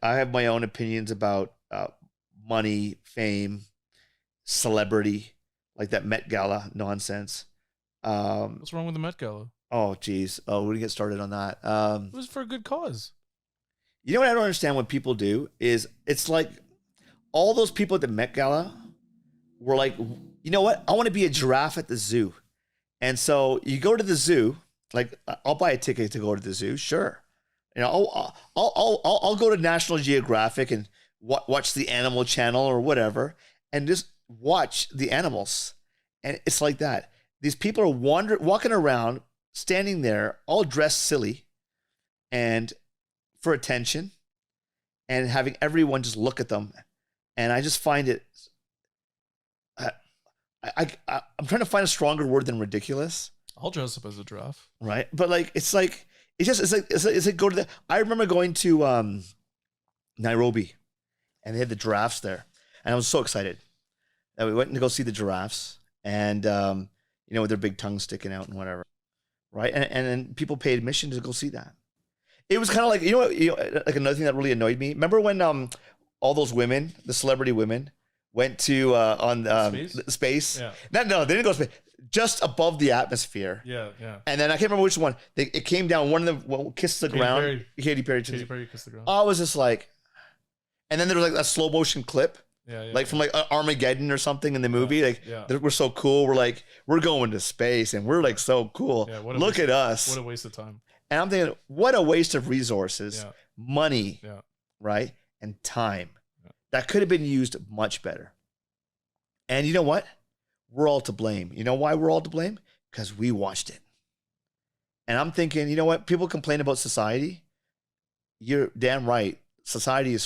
I have my own opinions about money, fame, celebrity, like that Met Gala nonsense. What's wrong with the Met Gala? Oh, geez. Oh, we're going to get started on that. It was for a good cause. You know what I don't understand what people do is it's like all those people at the Met Gala were like, you know what? I want to be a giraffe at the zoo. And so you go to the zoo, like I'll buy a ticket to go to the zoo. Sure. You know, I'll go to National Geographic and watch the Animal Channel or whatever and just watch the animals. And it's like that. These people are walking around, standing there, all dressed silly and for attention and having everyone just look at them. And I just find it, I'm trying to find a stronger word than ridiculous. I'll dress up as a giraffe. Right. But like, it's like go to I remember going to Nairobi and they had the giraffes there and I was so excited that we went to go see the giraffes and, you know, with their big tongues sticking out and whatever. Right. And then people paid admission to go see that. It was kind of like, you know, like another thing that really annoyed me. Remember when all those women, the celebrity women, went to on space? Yeah. No, they didn't go to space. Just above the atmosphere. Yeah. And then I can't remember which one. It came down. One of them kissed the ground. Katy Perry kissed the ground. I was just like, and then there was like a slow motion clip. Yeah. Like from like Armageddon or something in the movie. We're so cool. We're like, we're going to space and we're like so cool. Yeah, Look at us. What a waste of time. And I'm thinking, what a waste of resources, money, Yeah. right? And time. Yeah. That could have been used much better. And you know what? We're all to blame. You know why we're all to blame? Because we watched it. And I'm thinking, you know what? People complain about society. You're damn right. Society is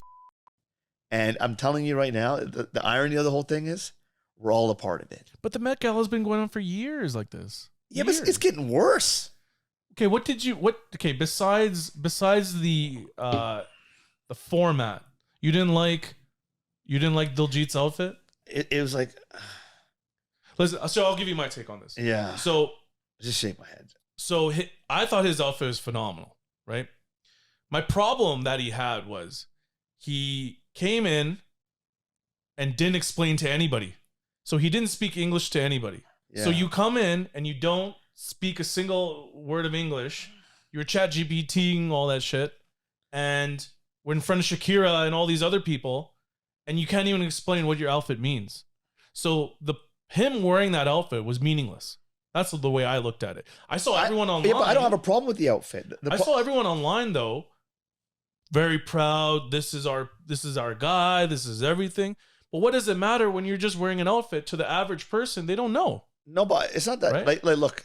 and I'm telling you right now, the irony of the whole thing is we're all a part of it. But the Met Gala has been going on for years like this. Yeah, but it's getting worse. Okay, besides the format, you didn't like Diljit's outfit? It was like, listen, so I'll give you my take on this. Yeah. So just shake my head. So I thought his outfit was phenomenal, right? My problem that he had was he came in and didn't explain to anybody. So he didn't speak English to anybody. Yeah. So you come in and you don't speak a single word of English. You're chat GPTing all that shit. And we're in front of Shakira and all these other people. And you can't even explain what your outfit means. So him wearing that outfit was meaningless. That's the way I looked at it. I saw everyone online. Yeah, but I don't have a problem with the outfit. I saw everyone online though, very proud. This is our guy. This is everything. But what does it matter when you're just wearing an outfit to the average person? They don't know. No, but it's not that. Right? Like, look,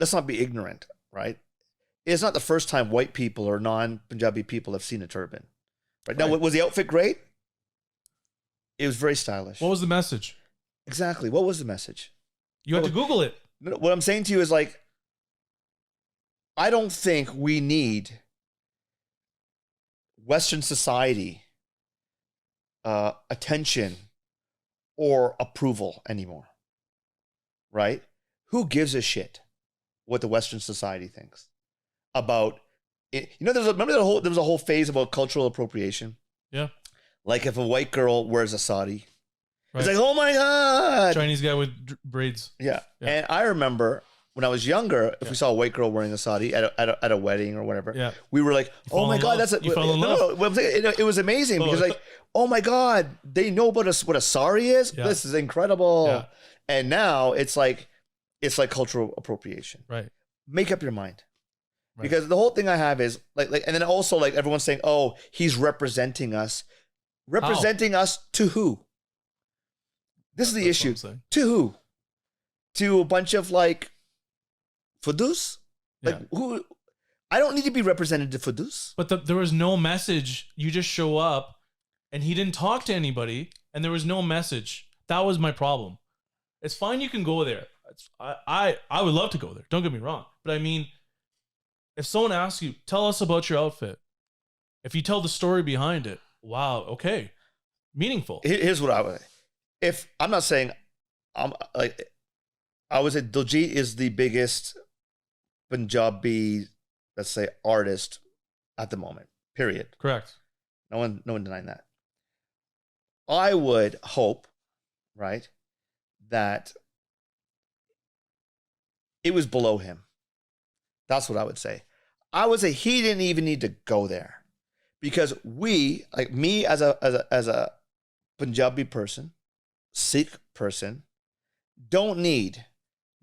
let's not be ignorant, right? It's not the first time white people or non-Punjabi people have seen a turban. Right? Now, was the outfit great? It was very stylish. What was the message? Exactly. What was the message? You have to Google it. What I'm saying to you is like, I don't think we need Western society attention or approval anymore. Right? Who gives a shit what the Western society thinks about it? You know, there was a whole phase about cultural appropriation. Yeah. Like if a white girl wears a sari, it's like, oh my God. Chinese guy with braids. Yeah. And I remember when I was younger, if we saw a white girl wearing a sari at a wedding or whatever, we were like, oh my God, that's you fell in love. No, it was amazing because like, oh my God, they know about what a sari is. Yeah. This is incredible. Yeah. And now it's like cultural appropriation. Right. Make up your mind. Right. Because the whole thing I have is like, and then also like everyone's saying, oh, he's representing us. Representing us to who? This is the issue. To who? To a bunch of like fudus? Like who? I don't need to be represented to fudus. But there was no message. You just show up and he didn't talk to anybody and there was no message. That was my problem. It's fine. You can go there. I would love to go there. Don't get me wrong. But I mean, if someone asks you, tell us about your outfit. If you tell the story behind it, wow, okay. Meaningful. Here's what I would, if I'm not saying, I'm like, I would say Diljit is the biggest Punjabi, let's say, artist at the moment, period. Correct. No one denying that. I would hope, right, that it was below him. That's what I would say. I would say he didn't even need to go there, because we, like me as a Punjabi person, Sikh person, don't need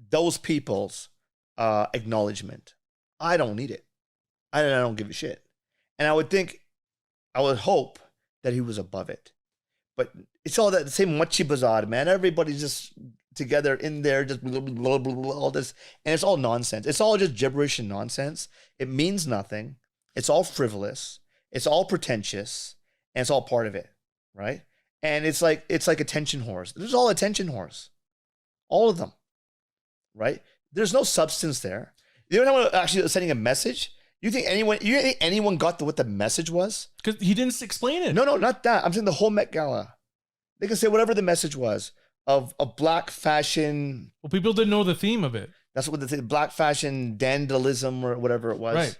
those people's acknowledgement. I don't need it. I don't give a shit. And I would hope that he was above it. But it's all that same machi bazaar, man. Everybody's just together in there, just blah, blah, blah, blah, all this. And it's all nonsense. It's all just gibberish and nonsense. It means nothing. It's all frivolous. It's all pretentious. And it's all part of it, right? And it's like attention whores. There's all attention whores. All of them, right? There's no substance there. You know what? Actually sending a message. You think anyone got what the message was? Because he didn't explain it. No, not that. I'm saying the whole Met Gala. They can say whatever the message was of black fashion. Well, people didn't know the theme of it. That's what they say, black fashion dandalism or whatever it was. Right.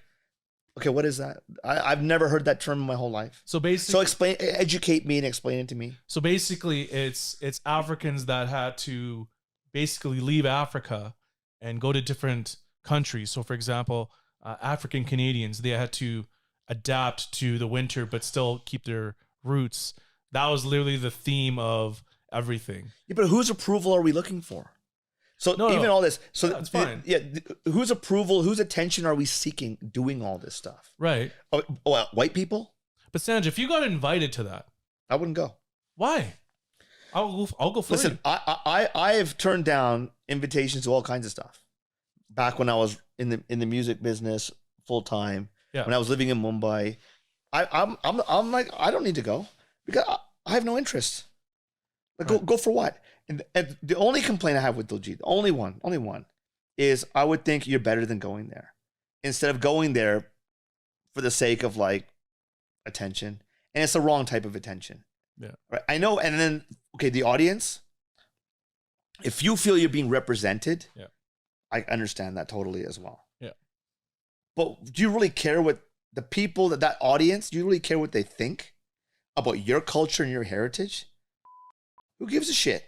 Okay, what is that? I've never heard that term in my whole life. So basically, educate me and explain it to me. So basically, it's Africans that had to basically leave Africa and go to different countries. So, for example, African Canadians, they had to adapt to the winter but still keep their roots. That was literally the theme of everything. Yeah, but whose approval are we looking for? So all this, so that's fine. Yeah, whose approval, whose attention are we seeking doing all this stuff? Right. Oh, white people? But Sanj, if you got invited to that, I wouldn't go. Why? I'll go for Listen, I have turned down invitations to all kinds of stuff. Back when I was in the music business full time, when I was living in Mumbai, I'm like, I don't need to go because I have no interest. Like, right. Go for what? And the only complaint I have with Diljit, the only one, is I would think you're better than going there, instead of going there for the sake of like attention, and it's the wrong type of attention. Yeah, right. I know. And then the audience, if you feel you're being represented, I understand that totally as well. Yeah. But do you really care what the people, that audience, do you really care what they think about your culture and your heritage? Who gives a shit?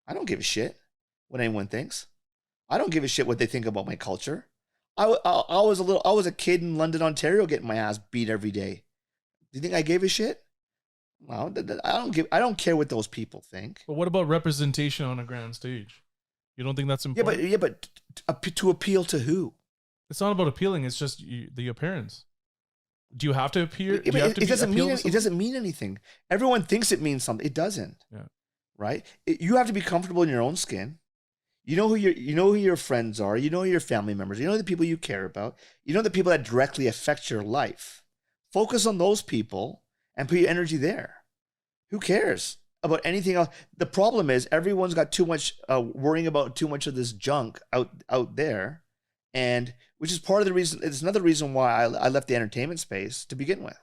I don't give a shit what anyone thinks. I don't give a shit what they think about my culture. I was a kid in London, Ontario, getting my ass beat every day. Do you think I gave a shit? Well, I don't care what those people think. But what about representation on a grand stage? You don't think that's important? Yeah, but to appeal to who? It's not about appealing. It's just the appearance. Do you have to appear? It doesn't mean anything. Everyone thinks it means something. It doesn't. Yeah. Right? You have to be comfortable in your own skin. You know who your friends are. You know who your family members. You know the people you care about. You know the people that directly affect your life. Focus on those people and put your energy there. Who cares about anything else? The problem is everyone's got too much worrying about too much of this junk out there, and which is part of the reason. It's another reason why I left the entertainment space to begin with.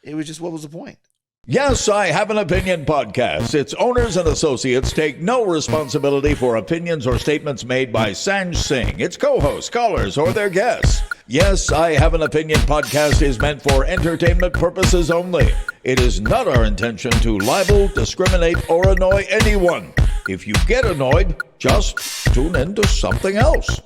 It was just, what was the point? Yes, I Have an Opinion podcast. Its owners and associates take no responsibility for opinions or statements made by Sanj Singh, its co-hosts, callers, or their guests. Yes, I Have an Opinion podcast is meant for entertainment purposes only. It is not our intention to libel, discriminate, or annoy anyone. If you get annoyed, just tune in to something else.